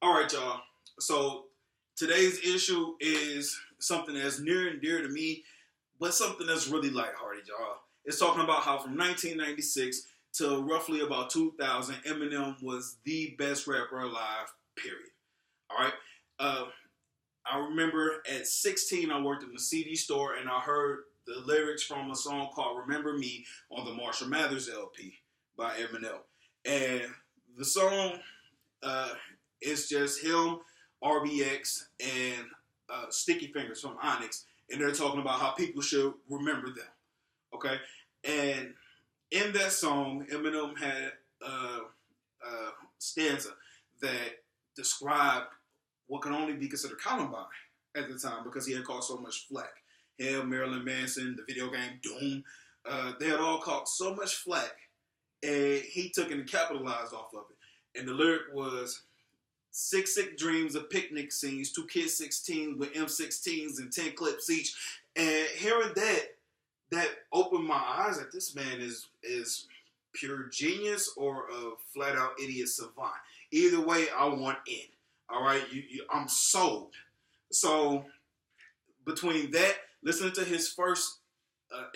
All right, y'all. So today's issue is something that's near and dear to me, but something that's really lighthearted, y'all. It's talking about how from 1996 to roughly about 2000, Eminem was the best rapper alive, period. All right. Uh, I remember at 16, I worked in the CD store and I heard the lyrics from a song called Remember Me on the Marshall Mathers LP by Eminem. And the song uh, is just him, RBX, and Sticky Fingers from Onyx. And they're talking about how people should remember them. Okay? And in that song, Eminem had a stanza that described what can only be considered Columbine at the time because he had caught so much flack. Him, Marilyn Manson, the video game Doom, they had all caught so much flack, and he took it and capitalized off of it. And the lyric was, six sick dreams of picnic scenes, two kids 16 with M16s and 10 clips each. And hearing that opened my eyes that this man is pure genius or a flat out idiot savant. Either way, I want in. All right, I'm sold. So between that, listening to his first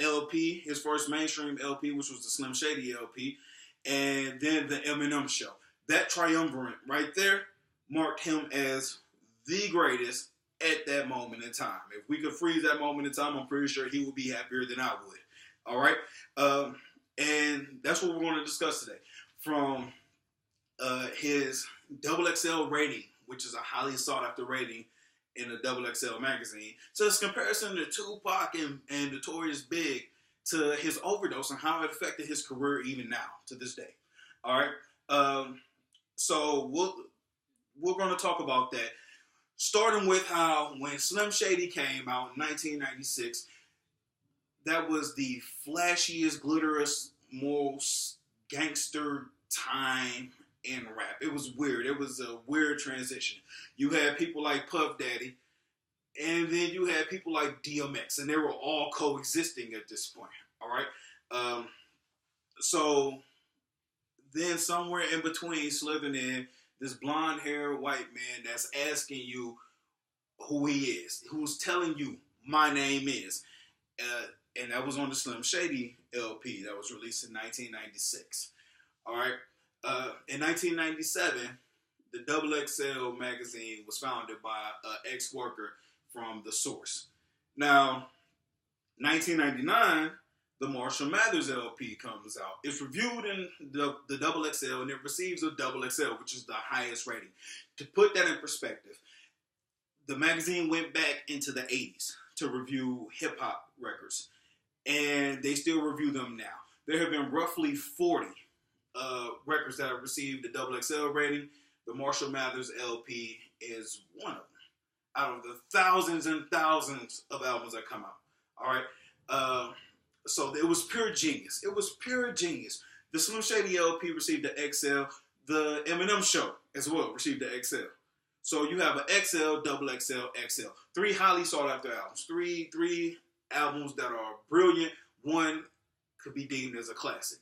LP, his first mainstream LP, which was the Slim Shady LP, and then the Eminem Show, that triumvirate right there marked him as the greatest at that moment in time. If we could freeze that moment in time, I'm pretty sure he would be happier than I would. All right, and that's what we're going to discuss today. From his double XL rating, which is a highly sought after rating in a double XL magazine, to his comparison to Tupac and Notorious Big, to his overdose and how it affected his career even now to this day. All right, so we're going to talk about that, starting with how when Slim Shady came out in 1996, that was the flashiest, glitterous, most gangster time in rap. It was weird. It was a weird transition. You had people like Puff Daddy, and then you had people like DMX, and they were all coexisting at this point. All right. So then somewhere in between slithered in this blonde-haired white man that's asking you who he is, who's telling you my name is, and that was on the Slim Shady LP that was released in 1996. All right. In 1997, the Double XL magazine was founded by an ex-worker from The Source. Now, 1999, the Marshall Mathers LP comes out. It's reviewed in the Double XL, and it receives a Double XL, which is the highest rating. To put that in perspective, the magazine went back into the 80s to review hip-hop records, and they still review them now. There have been roughly 40 records that have received the Double XL rating. The Marshall Mathers LP is one of them out of the thousands and thousands of albums that come out. All right. So it was pure genius. It was pure genius. The Slim Shady LP received the XL. The Eminem Show as well received the XL. So you have an XL, double XL, XL. Three highly sought after albums. Three albums that are brilliant. One could be deemed as a classic.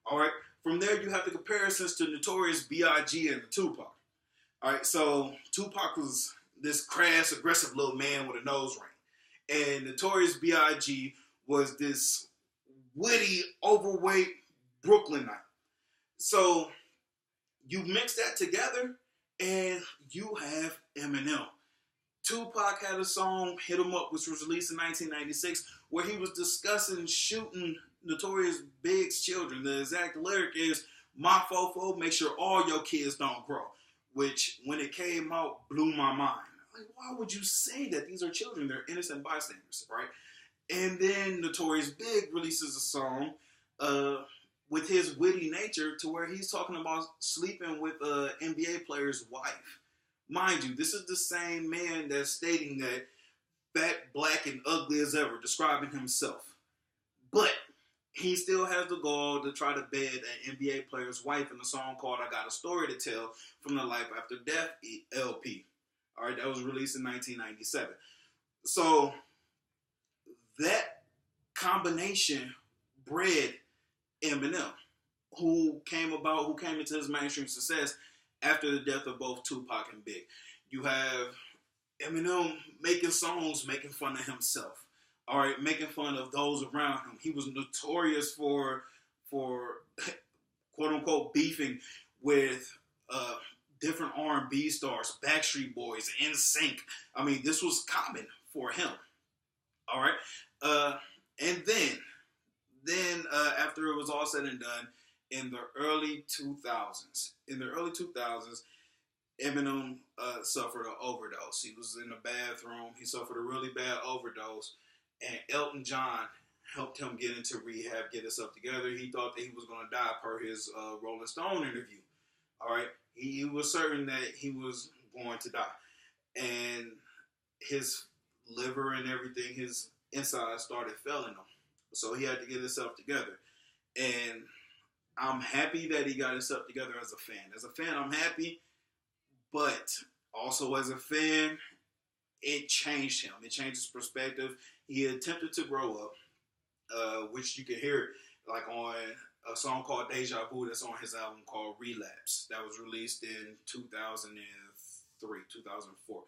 All right. From there, you have the comparisons to Notorious B.I.G. and Tupac. All right, so Tupac was this crass, aggressive little man with a nose ring. And Notorious B.I.G. was this witty, overweight Brooklynite. So you mix that together, and you have Eminem. Tupac had a song, Hit 'Em Up, which was released in 1996, where he was discussing shooting Notorious Big's children. The exact lyric is, my fofo, make sure all your kids don't grow. Which, when it came out, blew my mind. Like, why would you say that? These are children. They're innocent bystanders, right? And then Notorious Big releases a song with his witty nature to where he's talking about sleeping with an NBA player's wife. Mind you, this is the same man that's stating that fat, black, and ugly as ever, describing himself. But he still has the gall to try to bed an NBA player's wife in a song called I Got a Story to Tell from the Life After Death LP. All right, that was released in 1997. So that combination bred Eminem, who came into his mainstream success after the death of both Tupac and Big. You have Eminem making songs, making fun of himself. All right, making fun of those around him. He was notorious for quote unquote beefing with different R&B stars, Backstreet Boys, NSYNC. I mean, this was common for him. All right, and then after it was all said and done, in the early 2000s, Eminem suffered an overdose. He was in the bathroom. He suffered a really bad overdose, and Elton John helped him get into rehab, get himself together. He thought that he was going to die per his Rolling Stone interview. All right, he was certain that he was going to die, and his liver and everything, his insides started failing him. So he had to get himself together, and I'm happy that he got himself together as a fan. As a fan, I'm happy, but also as a fan, it changed him. It changed his perspective. He attempted to grow up, which you can hear like on a song called Deja Vu that's on his album called Relapse that was released in 2003, 2004.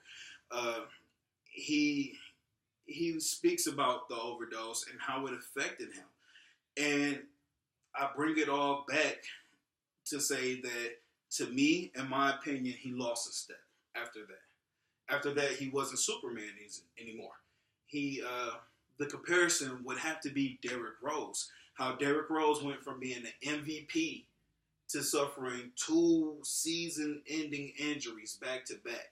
He speaks about the overdose and how it affected him. And I bring it all back to say that, to me, in my opinion, he lost a step after that. After that, he wasn't Superman anymore. The comparison would have to be Derrick Rose. How Derrick Rose went from being an MVP to suffering 2 season-ending injuries back to back.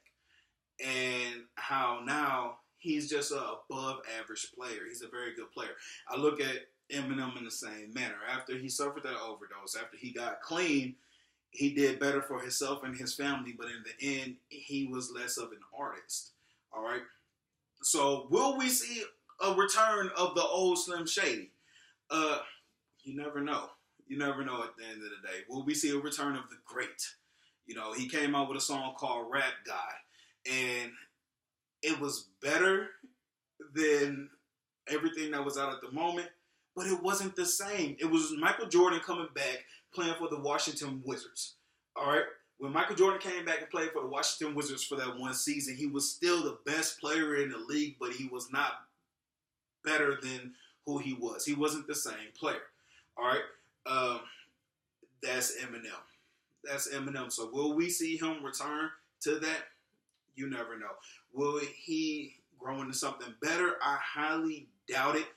And how now he's just an above-average player. He's a very good player. I look at Eminem in the same manner. After he suffered that overdose, after he got clean, he did better for himself and his family, but in the end, he was less of an artist. All right? So, will we see a return of the old Slim Shady? You never know. You never know at the end of the day. Will we see a return of the great? You know, he came out with a song called Rap God, and it was better than everything that was out at the moment, but it wasn't the same. It was Michael Jordan coming back playing for the Washington Wizards. All right? When Michael Jordan came back and played for the Washington Wizards for that one season, he was still the best player in the league, but he was not better than who he was. He wasn't the same player. All right? That's Eminem. That's Eminem. So will we see him return to that? You never know. Will he grow into something better? I highly doubt it.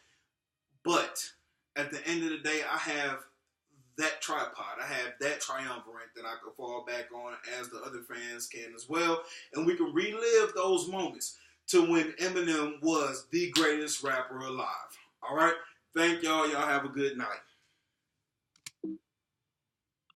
But at the end of the day, I have that tripod. I have that triumvirate that I can fall back on, as the other fans can as well. And we can relive those moments to when Eminem was the greatest rapper alive. All right? Thank y'all. Y'all have a good night.